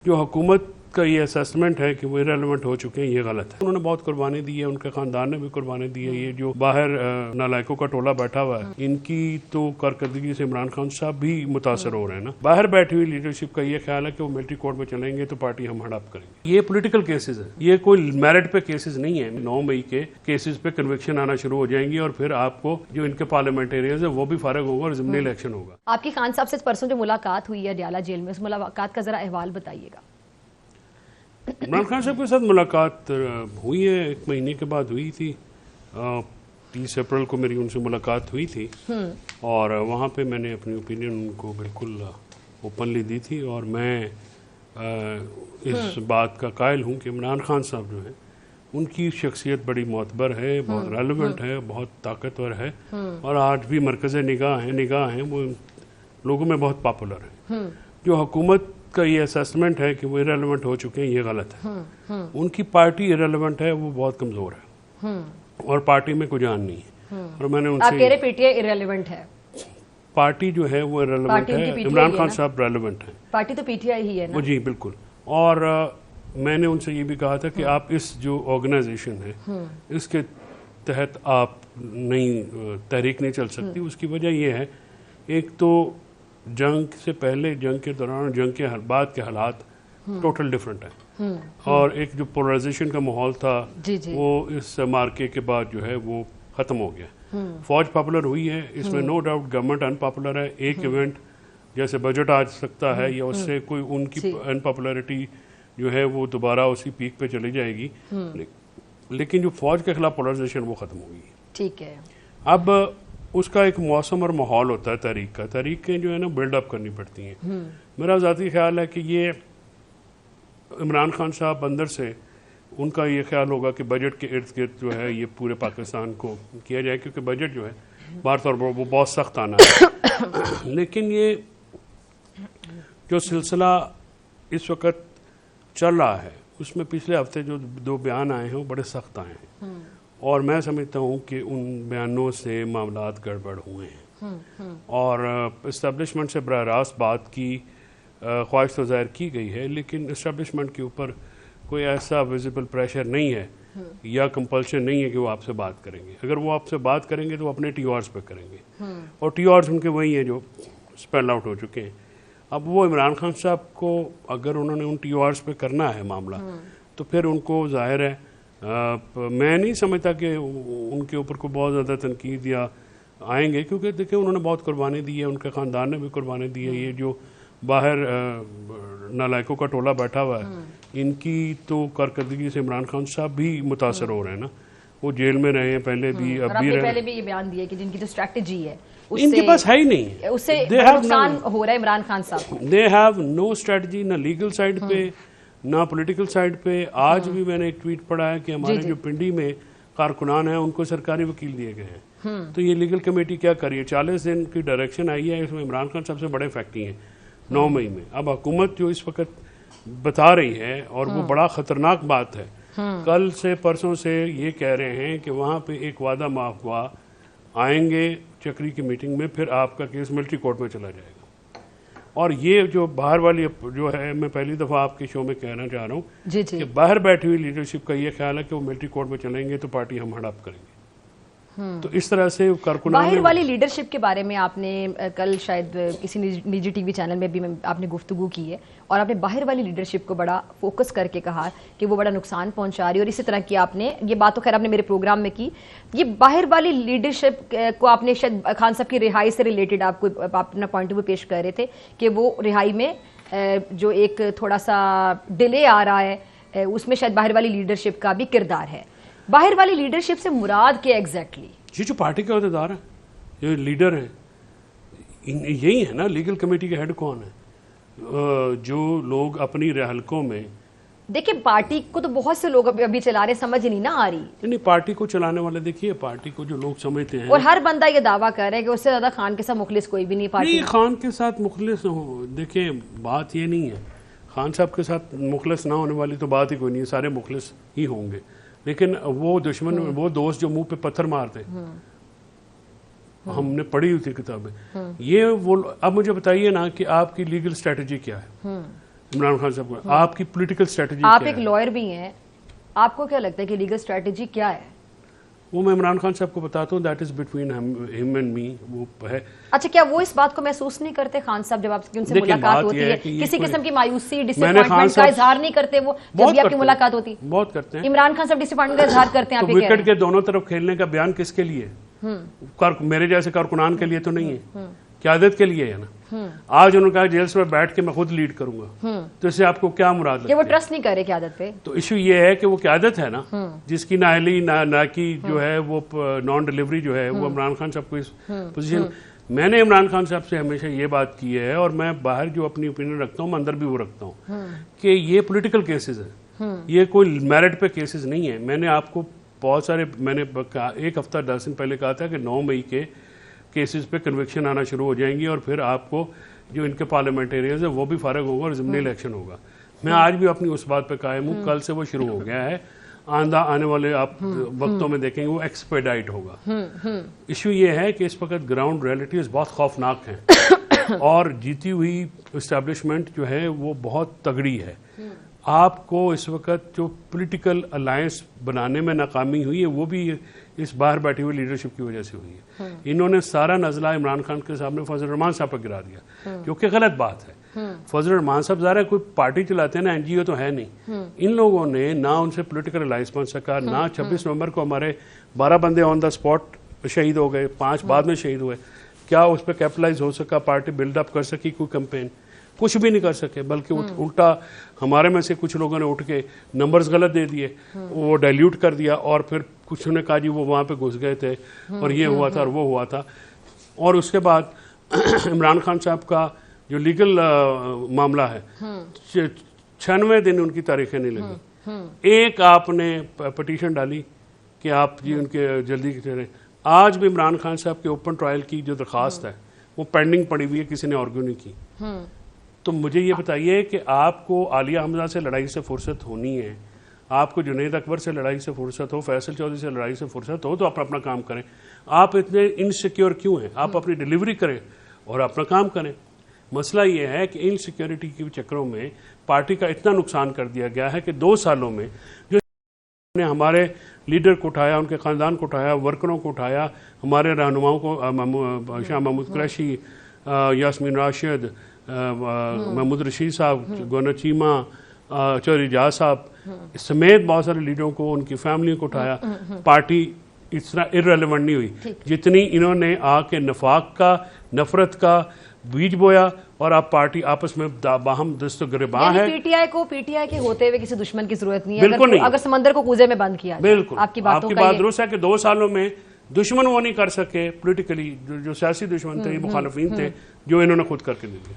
जो हुकूमत का ये असेसमेंट है कि वो इरेलेवेंट हो चुके हैं, ये गलत है। उन्होंने बहुत कुर्बानी दी है, उनके खानदान ने भी कुर्बानी दी है। ये जो बाहर नालायकों का टोला बैठा हुआ है, इनकी तो कारकर्दगी से इमरान खान साहब भी मुतासर हो रहे हैं ना। बाहर बैठी हुई लीडरशिप का ये ख्याल है कि वो मिलिट्री कोर्ट में चलेंगे तो पार्टी हम हड़प करेंगे। ये पोलिटिकल केसेस है, ये कोई मेरिट पे केसेस नहीं है। 9 मई के केसेस पे कन्विक्शन आना शुरू हो जाएंगी और फिर आपको जो इनके पार्लियामेंटेरियंस है वो भी फारग होगा और जिम्नी इलेक्शन होगा। आपकी खान साहब से परसों जो मुलाकात हुई है अडयाला जेल में, उस मुलाकात का जरा अहवाल बताइएगा। इमरान खान साहब के साथ मुलाकात हुई है, 1 महीने के बाद हुई थी। 30 अप्रैल को मेरी उनसे मुलाकात हुई थी और वहाँ पे मैंने अपनी ओपिनियन उनको बिल्कुल ओपनली दी थी। और मैं इस बात का कायल हूँ कि इमरान खान साहब जो है उनकी शख्सियत बड़ी मोतबर है, बहुत रेलेवेंट है, बहुत ताकतवर है और आज भी मरकज़ निगाह हैं वो लोगों में बहुत पॉपुलर है। जो हुकूमत का ये असेसमेंट है कि वो इरेलेवेंट हो चुके हैं, ये गलत है। उनकी पार्टी इरेलेवेंट है, वो बहुत कमज़ोर है और पार्टी में कोई जान नहीं है। और मैंने उनसे पीटीआई इरेलेवेंट है, पार्टी जो है वो इरेलेवेंट है, इमरान खान साहब रेलेवेंट है। पार्टी तो पीटीआई ही है ना। जी बिल्कुल। और मैंने उनसे ये भी कहा था कि आप इस जो ऑर्गेनाइजेशन है इसके तहत आप नहीं तहरीक नहीं चल सकती। उसकी वजह यह है, एक तो जंग से पहले, जंग के दौरान, जंग के बाद के हालात टोटल डिफरेंट है और एक जो पोलराइजेशन का माहौल था वो इस मार्के के बाद जो है वो ख़त्म हो गया। फौज पॉपुलर हुई है, इसमें नो डाउट गवर्नमेंट अनपॉपुलर है। एक इवेंट जैसे बजट आ सकता है या उससे कोई उनकी अनपॉपुलरिटी जो है वो दोबारा उसी पीक पे चली जाएगी, लेकिन जो फौज के खिलाफ पोलराइजेशन वो ख़त्म होगी। ठीक है। अब उसका एक मौसम और माहौल होता है तहरीक का। तहरीकें जो है ना बिल्डअप करनी पड़ती हैं। मेरा ज़ाती ख्याल है कि ये इमरान खान साहब अंदर से उनका ये ख्याल होगा कि बजट के इर्द गिर्द जो है ये पूरे पाकिस्तान को किया जाए, क्योंकि बजट जो है बार तौर पर वो बहुत सख्त आना है। लेकिन ये जो सिलसिला इस वक्त चल रहा है उसमें पिछले हफ्ते जो 2 बयान आए हैं वो बड़े सख्त आए हैं और मैं समझता हूँ कि उन बयानों से मामलात गड़बड़ हुए हैं और इस्टेब्लिशमेंट से बराह रास्त बात की ख्वाहिश तो ज़ाहिर की गई है, लेकिन इस्टेब्लिशमेंट के ऊपर कोई ऐसा विजिबल प्रेशर नहीं है या कंपल्शन नहीं है कि वो आपसे बात करेंगे। अगर वो आपसे बात करेंगे तो वो अपने टीआरस पे करेंगे और टीआरस उनके वही हैं जो स्पेल आउट हो चुके हैं। अब वो इमरान खान साहब को अगर उन्होंने उन टीआरस पे करना है मामला तो फिर उनको जाहिर है मैं नहीं समझता कि उनके ऊपर को बहुत ज़्यादा तनकीद या आएंगे, क्योंकि देखिए उन्होंने बहुत कुर्बानी दी है, उनके ख़ानदान ने भी कुर्बानी दी है। ये जो बाहर नालायकों का टोला बैठा हुआ है, इनकी तो कारकर्दगी से इमरान खान साहब भी मुतासर हो रहे हैं ना। वो जेल में रहे हैं पहले भी, अब भी रहे। पहले भी ये बयान दिया कि जिनकी जो स्ट्रैटेजी है इनके पास है ही नहीं, उससे नुकसान हो रहा है इमरान खान साहब को। दे हैव नो स्ट्रेटजी, ना लीगल साइड पे ना पॉलिटिकल साइड पे। आज भी मैंने एक ट्वीट पढ़ा है कि हमारे जो पिंडी में कारकुनान हैं उनको सरकारी वकील दिए गए हैं। तो ये लीगल कमेटी क्या करिए? 40 दिन की डायरेक्शन आई है, इसमें इमरान खान सबसे बड़े फैक्टी हैं 9 मई में। अब हुकूमत जो इस वक्त बता रही है और वो बड़ा ख़तरनाक बात है, कल से परसों से ये कह रहे हैं कि वहाँ पे एक वादा माफ हुआ, आएंगे चक्री की मीटिंग में, फिर आपका केस मिलिट्री कोर्ट में चला जाएगा। और ये जो बाहर वाली जो है, मैं पहली दफ़ा आपके शो में कहना चाह रहा हूँ कि बाहर बैठी हुई लीडरशिप का ये ख्याल है कि वो मिलिट्री कोर्ट में चलेंगे तो पार्टी हम हड़प करेंगे। तो इस तरह से कारकुनान बाहर वाली लीडरशिप के बारे में आपने कल शायद किसी निजी टीवी चैनल में भी आपने गुफ्तगू की है और आपने बाहर वाली लीडरशिप को बड़ा फोकस करके कहा कि वो बड़ा नुकसान पहुंचा रही है। और इसी तरह की आपने ये बात तो खैर आपने मेरे प्रोग्राम में की। ये बाहर वाली लीडरशिप को आपने शायद खान साहब की रिहाई से रिलेटेड आपको अपना पॉइंट ऑफ व्यू पेश कर रहे थे कि वो रिहाई में जो एक थोड़ा सा डिले आ रहा है उसमें शायद बाहर वाली लीडरशिप का भी किरदार है। बाहर वाली लीडरशिप से मुराद क्या एग्जैक्टली? ये जो पार्टी के अहदेदार हैं, ये लीडर हैं, यही है ना। लीगल कमेटी के हेड कौन है? जो लोग अपनी हलकों में, देखिए पार्टी को तो बहुत से लोग अभी चला रहे, समझ नहीं ना आ रही। नहीं, पार्टी को चलाने वाले, देखिए पार्टी को जो लोग समझते हैं, और हर बंदा ये दावा कर रहा है कि उससे ज्यादा खान के साथ मुखलिस कोई भी नहीं पार्टी। नहीं, खान के साथ मुखलिस हो, देखिए बात ये नहीं है। खान साहब के साथ मुखलिस ना होने वाली तो बात ही कोई नहीं है, सारे मुखलिस ही होंगे। लेकिन वो दुश्मन, वो दोस्त जो मुंह पे पत्थर मारते, हमने पढ़ी हुई थी किताबें, ये वो। अब मुझे बताइए ना कि आपकी लीगल स्ट्रेटजी क्या है? इमरान खान साहब को आपकी पॉलिटिकल स्ट्रेटजी आप क्या एक है? लॉयर भी हैं, आपको क्या लगता है कि लीगल स्ट्रेटजी क्या है? वो मैं इमरान खान साहब को बताता हूँ, that is between him and me, वो है। अच्छा, क्या वो इस बात को महसूस नहीं करते खान साहब जब आपकी उनसे देखिए, मुलाकात बात होती ये है, है कि ये किसी कोई- किस्म की मायूसी मैंने डिसअपॉइंटमेंट खान का साहब- इजहार नहीं करते वो जब बहुत भी आपकी करते मुलाकात होती? हैं, बहुत करते हैं। इमरान खान साहब डिसअपॉइंटमेंट का इजहार करते हैं, तो आप ये कह विकेट रहे के दोनों तरफ खेलने का बयान किसके लिए है? मेरे जैसे कारकुनान के लिए तो नहीं है, क्यादत के लिए है ना। आज उन्होंने कहा जेल में बैठ के मैं खुद लीड करूंगा, तो इससे आपको क्या मुराद कि लगती वो है? ट्रस्ट नहीं करे क्यादत पे। तो इशू ये है कि वो क्यादत है ना, जिसकी नाअहली ना की जो है वो नॉन डिलीवरी जो है वो इमरान खान साहब को इस पोजीशन। मैंने इमरान खान साहब से हमेशा ये बात की है, और मैं बाहर जो अपनी ओपिनियन रखता हूँ मैं अंदर भी वो रखता हूँ, कि ये पॉलिटिकल केसेस है, ये कोई मेरिट पे केसेस नहीं है। मैंने आपको बहुत सारे, मैंने एक हफ्ता 10 दिन पहले कहा था कि 9 मई के केसेस पे कन्विक्शन आना शुरू हो जाएंगी, और फिर आपको जो इनके पार्लियामेंटेरियंस है वो भी फारग होगा और ज़िमनी इलेक्शन होगा। मैं आज भी अपनी उस बात पे कायम हूँ, कल से वो शुरू हो गया है, आने वाले आप वक्तों में देखेंगे वो एक्सपेडाइट होगा। इशू ये है कि इस वक्त ग्राउंड रियलिटीज बहुत खौफनाक हैं और जीती हुई इस्टेब्लिशमेंट जो है वो बहुत तगड़ी है। आपको इस वक्त जो पॉलिटिकल अलायंस बनाने में नाकामी हुई है वो भी इस बाहर बैठी हुई लीडरशिप की वजह से हुई है। इन्होंने सारा नजला इमरान खान के सामने फजल रहमान साहब पर गिरा दिया, जो कि गलत बात है। फजल रहमान साहब ज़ाहिर है कोई पार्टी चलाते हैं ना, एनजीओ तो है नहीं। इन लोगों ने ना उनसे पॉलिटिकल अलायंस बन सका, ना 26 नवंबर को हमारे 12 बंदे ऑन द स्पॉट शहीद हो गए, 5 बाद में शहीद हुए। क्या उस पर कैपिटलाइज हो सका, पार्टी बिल्डअप कर सकी कोई कैंपेन? कुछ भी नहीं कर सके, बल्कि उल्टा हमारे में से कुछ लोगों ने उठ के नंबर्स गलत दे दिए, वो डाइल्यूट कर दिया, और फिर कुछ ने कहा जी वो वहाँ पे घुस गए थे और ये हुआ था और वो हुआ था। और उसके बाद इमरान खान साहब का जो लीगल मामला है, 96 दिन उनकी तारीखें नहीं लगी। एक आपने पटिशन डाली कि आप जी उनके जल्दी चले। आज भी इमरान खान साहब के ओपन ट्रायल की जो दरखास्त है वो पेंडिंग पड़ी हुई है, किसी ने आर्ग्यू नहीं की। तो मुझे ये बताइए कि आपको आलिया हमजा से लड़ाई से फुर्सत होनी है, आपको जुनैद अकबर से लड़ाई से फुर्सत हो, फैसल चौधरी से लड़ाई से फुर्सत हो, तो आप अपना काम करें। आप इतने इनसिक्योर क्यों हैं? आप अपनी डिलीवरी करें और अपना काम करें। मसला ये है कि इनसिक्योरिटी के चक्करों में पार्टी का इतना नुकसान कर दिया गया है कि 2 सालों में जो ने हमारे लीडर को उठाया, उनके ख़ानदान को उठाया, वर्करों को उठाया, हमारे रहनुमाओं को, शाह महमूद कुरैशी, यास्मीन राशिद, महमूद रशीद साहब, गवर्नर चीमा, चौधरी एजाज साहब समेत बहुत सारे लीडरों को, उनकी फैमिली को उठाया। पार्टी इस तरह इररेलेवेंट नहीं हुई जितनी इन्होंने आके नफाक का, नफरत का बीज बोया, और आप पार्टी आपस में बाहम दस्त गिरबां है। पीटीआई के होते हुए किसी दुश्मन की जरूरत नहीं है। बिल्कुल नहीं। अगर समंदर को कूजे में बंद किया जाए। बिल्कुल आपकी बात दुरुस्त है कि 2 सालों में दुश्मन वो नहीं कर सके पॉलिटिकली, जो सियासी दुश्मन थे, मुखालफीन थे, जो इन्होंने खुद करके दे दिया।